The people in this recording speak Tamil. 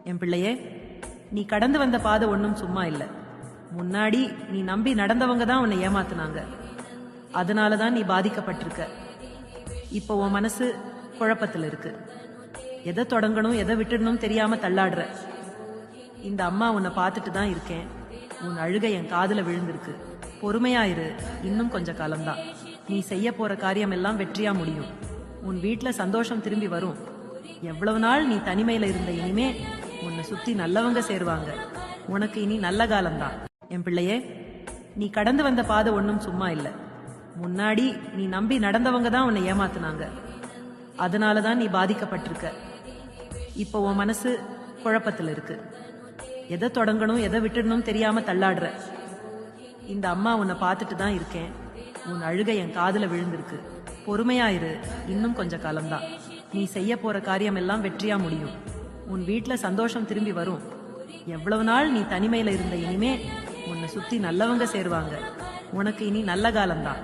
என் பிள்ளையே, நீ கடந்து வந்த பாதை ஒன்றும் சும்மா இல்லை. முன்னாடி நீ நம்பி நடந்தவங்க தான் உன்னை ஏமாத்துனாங்க. அதனால தான் நீ பாதிக்கப்பட்டிருக்க. இப்போ உன் மனசு குழப்பத்தில் இருக்கு. எதை தொடங்கணும் எதை விட்டுடணும் தெரியாம தள்ளாடுற. இந்த அம்மா உன்னை பார்த்துட்டு தான் இருக்கேன். உன் அழுகை என் காதுல விழுந்திருக்கு. பொறுமையாயிரு, இன்னும் கொஞ்ச காலம்தான். நீ செய்ய போற காரியம் எல்லாம் வெற்றியா முடியும். உன் வீட்டுல சந்தோஷம் திரும்பி வரும். எவ்வளவு நாள் நீ தனிமையில இருந்த இனிமே உன்னை சுத்தி நல்லவங்க சேருவாங்க. உனக்கு இனி நல்ல காலம்தான். என் பிள்ளையே, நீ கடந்து வந்த பாதை ஒன்றும் சும்மா இல்லை. முன்னாடி நீ நம்பி நடந்தவங்க தான் உன்னை ஏமாத்துனாங்க. அதனால தான் நீ பாதிக்கப்பட்டிருக்க. இப்போ உன் மனசு குழப்பத்தில் இருக்கு. எதை தொடங்கணும் எதை விட்டுடணும் தெரியாம தள்ளாடுற. இந்த அம்மா உன்னை பார்த்துட்டு தான் இருக்கேன். உன் அழுகை என் காதுல விழுந்திருக்கு. பொறுமையாயிரு, இன்னும் கொஞ்ச காலம்தான். நீ செய்ய போற காரியம் எல்லாம் வெற்றியா முடியும். உன் வீட்டுல சந்தோஷம் திரும்பி வரும். எவ்வளவு நாள் நீ தனிமையில இருந்த இனிமே உன்னை சுத்தி நல்லவங்க சேருவாங்க. உனக்கு இனி நல்ல காலம்தான்.